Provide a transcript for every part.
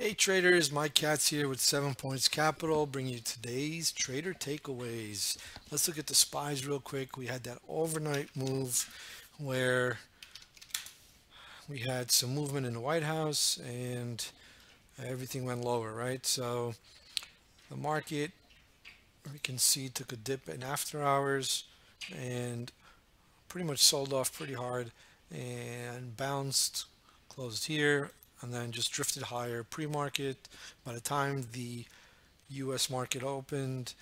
Hey traders, Mike Katz here with 7 Points Capital, bringing you today's trader takeaways. Let's look at the SPYs real quick. We had that overnight move where we had some movement in the White House and everything went lower, right? So the market, we can see, took a dip in after hours and pretty much sold off pretty hard and bounced, closed here, and then just drifted higher pre-market. By the time the US market opened,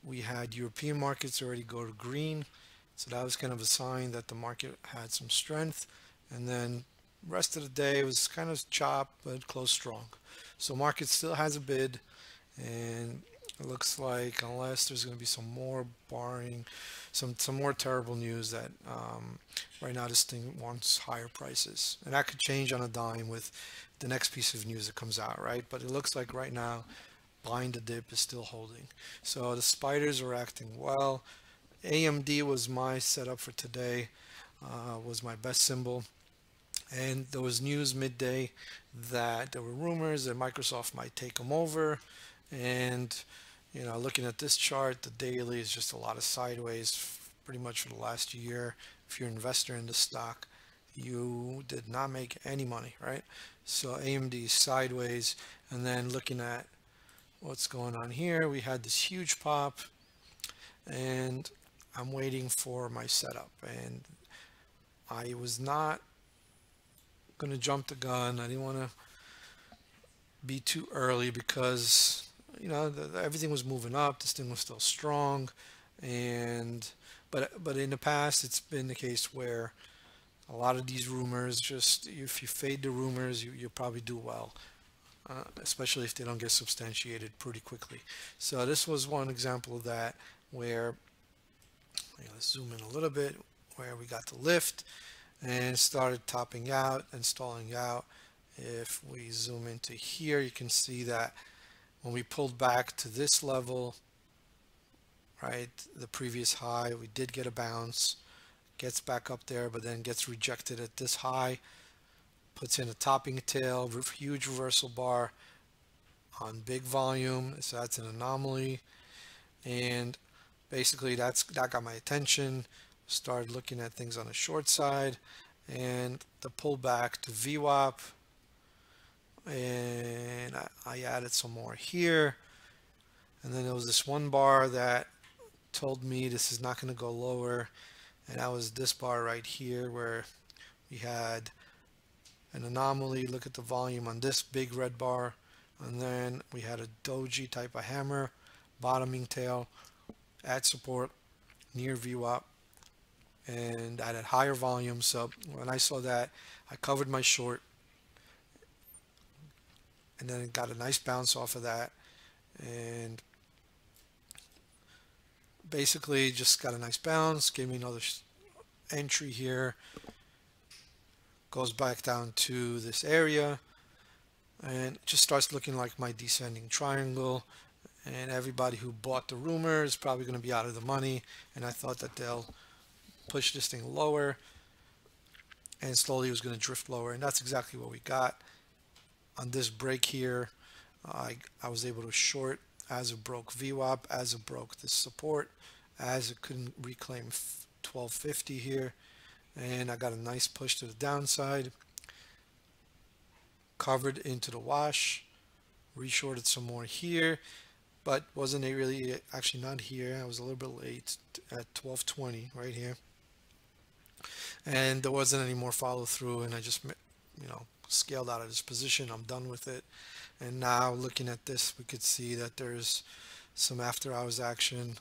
we had European markets already go to green. So that was kind of a sign that the market had some strength. And then rest of the day was kind of chop, but closed strong. So market still has a bid, and it looks like unless there's going to be some more barring, some more terrible news that right now this thing wants higher prices, and that could change on a dime with the next piece of news that comes out, right? But it looks like right now buying the dip is still holding. So the spiders are acting well. AMD was my setup for today, was my best symbol. And there was news midday that there were rumors that Microsoft might take them over. And, looking at this chart, the daily is just a lot of sideways pretty much for the last year. If you're an investor in the stock, you did not make any money, right? So AMD is sideways. And then looking at what's going on here, we had this huge pop, and I'm waiting for my setup. And I was not going to jump the gun. I didn't want to be too early because everything was moving up. This thing was still strong, and but in the past it's been the case where a lot of these rumors, just if you fade the rumors, you probably do well, especially if they don't get substantiated pretty quickly. So this was one example of that where, let's zoom in a little bit, where we got the lift and started topping out and stalling out. If we zoom into here, you can see that when we pulled back to this level, right, the previous high, we did get a bounce, gets back up there, but then gets rejected at this high, puts in a topping tail, huge reversal bar on big volume. So that's an anomaly, and basically that got my attention. Started looking at things on the short side, and the pullback to VWAP, and I added some more here. And then there was this one bar that told me this is not going to go lower, and that was this bar right here where we had an anomaly. Look at the volume on this big red bar, and then we had a doji type of hammer, bottoming tail at support near VWAP, and I had higher volume. So when I saw that, I covered my short, and then it got a nice bounce off of that, and basically just got a nice bounce, gave me another entry here, goes back down to this area, and it just starts looking like my descending triangle. And everybody who bought the rumor is probably going to be out of the money, and I thought that they'll push this thing lower, and slowly it was going to drift lower, and that's exactly what we got. On this break here, I was able to short as it broke VWAP, as it broke this support, as it couldn't reclaim 1250 here, and I got a nice push to the downside, covered into the wash, reshorted some more here, but wasn't really, actually not here. I was a little bit late at 1220 right here, and there wasn't any more follow through, and I just scaled out of this position. I'm done with it. And now looking at this, we could see that there's some after hours action.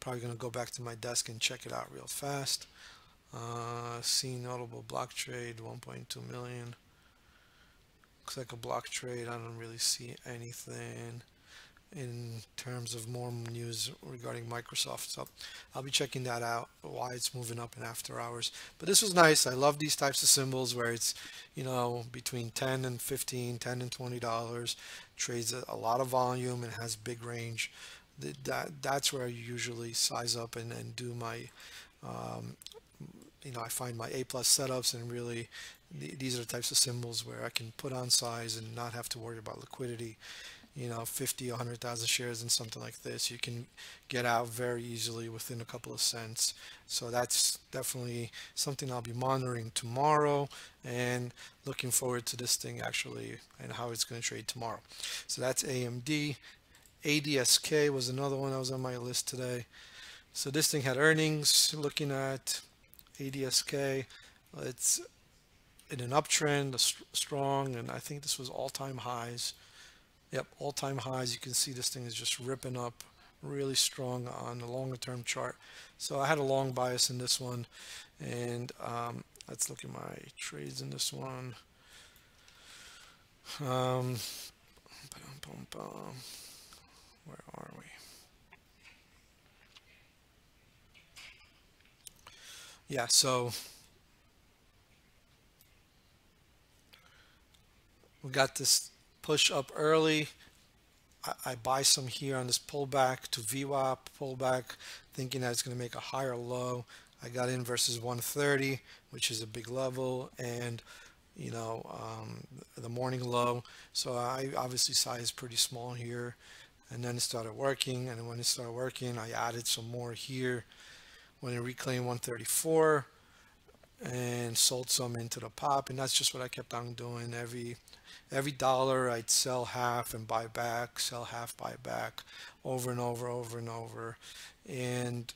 Probably going to go back to my desk and check it out real fast. See notable block trade, 1.2 million. Looks like a block trade. I don't really see anything in terms of more news regarding Microsoft. So I'll be checking that out, why it's moving up in after hours. But this was nice. I love these types of symbols where it's, between 10 and 15, 10 and $20, trades a lot of volume and has big range. That's where I usually size up and do my, I find my A+ setups and really these are the types of symbols where I can put on size and not have to worry about liquidity. 50, 100,000 shares in something like this, you can get out very easily within a couple of cents. So that's definitely something I'll be monitoring tomorrow, and looking forward to this thing actually and how it's going to trade tomorrow. So that's AMD. ADSK was another one that was on my list today. So this thing had earnings. Looking at ADSK, it's in an uptrend, strong, and I think this was all-time highs. Yep, all-time highs. You can see this thing is just ripping up really strong on the longer term chart. So I had a long bias in this one, and let's look at my trades in this one. Where are we? Yeah, so we got this push up early. I buy some here on this pullback to VWAP pullback, thinking that it's going to make a higher low. I got in versus 130, which is a big level, and the morning low. So I obviously size pretty small here, and then it started working. And when it started working, I added some more here when it reclaimed 134 and sold some into the pop, and that's just what I kept on doing. Every dollar I'd sell half and buy back, sell half, buy back, over and over, over and over. And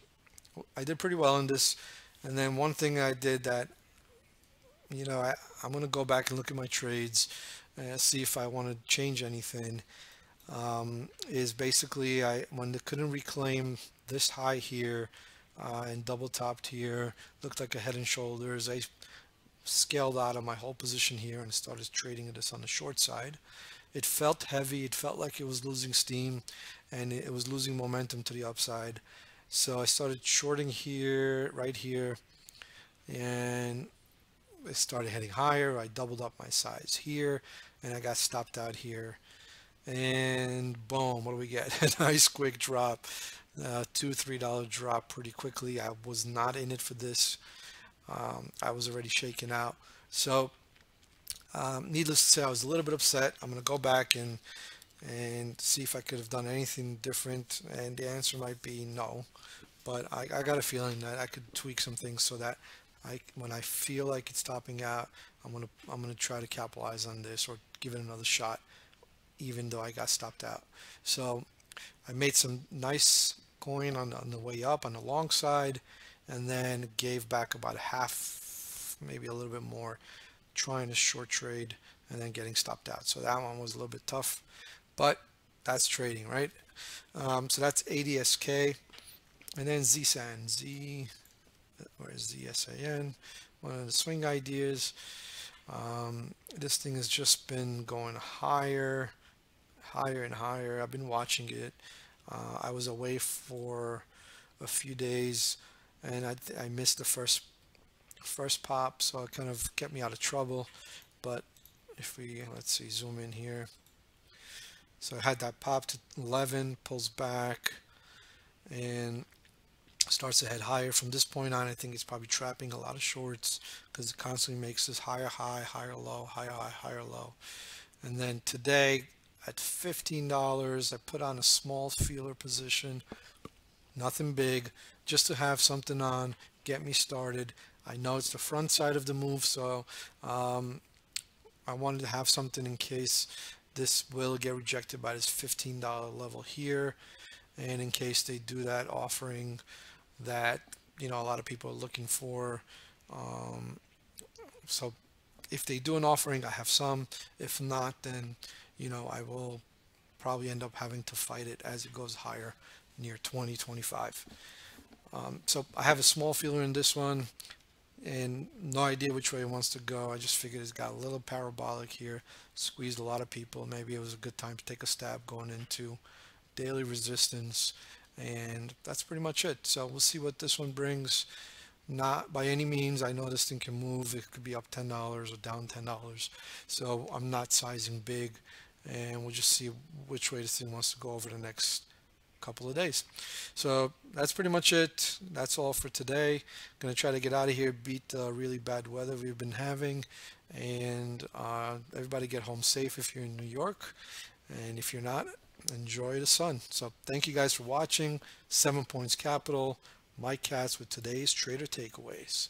I did pretty well in this. And then one thing I did that, I'm going to go back and look at my trades and see if I want to change anything, is basically when they couldn't reclaim this high here and double topped here, looked like a head and shoulders, I scaled out of my whole position here and started trading this on the short side. It felt heavy. It felt like it was losing steam, and it was losing momentum to the upside. So I started shorting here, right here, and it started heading higher. I doubled up my size here, and I got stopped out here. And boom, what do we get? A nice quick drop, $2-3 drop pretty quickly. I was not in it for this. I was already shaken out. So needless to say, I was a little bit upset. I'm going to go back and see if I could have done anything different, and the answer might be no. But I got a feeling that I could tweak some things so that when I feel like it's topping out, I'm gonna try to capitalize on this or give it another shot, even though I got stopped out. So I made some nice coin on the way up on the long side, and then gave back about half, maybe a little bit more, trying to short trade and then getting stopped out. So that one was a little bit tough, but that's trading, right? So that's ADSK. And then ZSAN, where's ZSAN? One of the swing ideas. This thing has just been going higher, higher and higher. I've been watching it. I was away for a few days, and I missed the first pop, so it kind of kept me out of trouble. But if we, let's see, zoom in here. So I had that pop to 11, pulls back, and starts to head higher. From this point on, I think it's probably trapping a lot of shorts because it constantly makes this higher high, higher low, higher high, higher low. And then today at $15, I put on a small feeler position, nothing big, just to have something on, get me started. I know it's the front side of the move, so I wanted to have something in case this will get rejected by this $15 level here, and in case they do that offering that a lot of people are looking for. So if they do an offering, I have some. If not, then I will probably end up having to fight it as it goes higher near 20, 25. So I have a small feeler in this one, and no idea which way it wants to go. I just figured it's got a little parabolic here, squeezed a lot of people. Maybe it was a good time to take a stab going into daily resistance, and that's pretty much it. So we'll see what this one brings. Not by any means, I know this thing can move. It could be up $10 or down $10, so I'm not sizing big, and we'll just see which way this thing wants to go over the next couple of days. So that's pretty much it. That's all for today. Gonna try to get out of here, beat the really bad weather we've been having, and everybody get home safe if you're in New York, and if you're not, enjoy the sun. So thank you guys for watching. 7 Points Capital, Mike Katz with today's trader takeaways.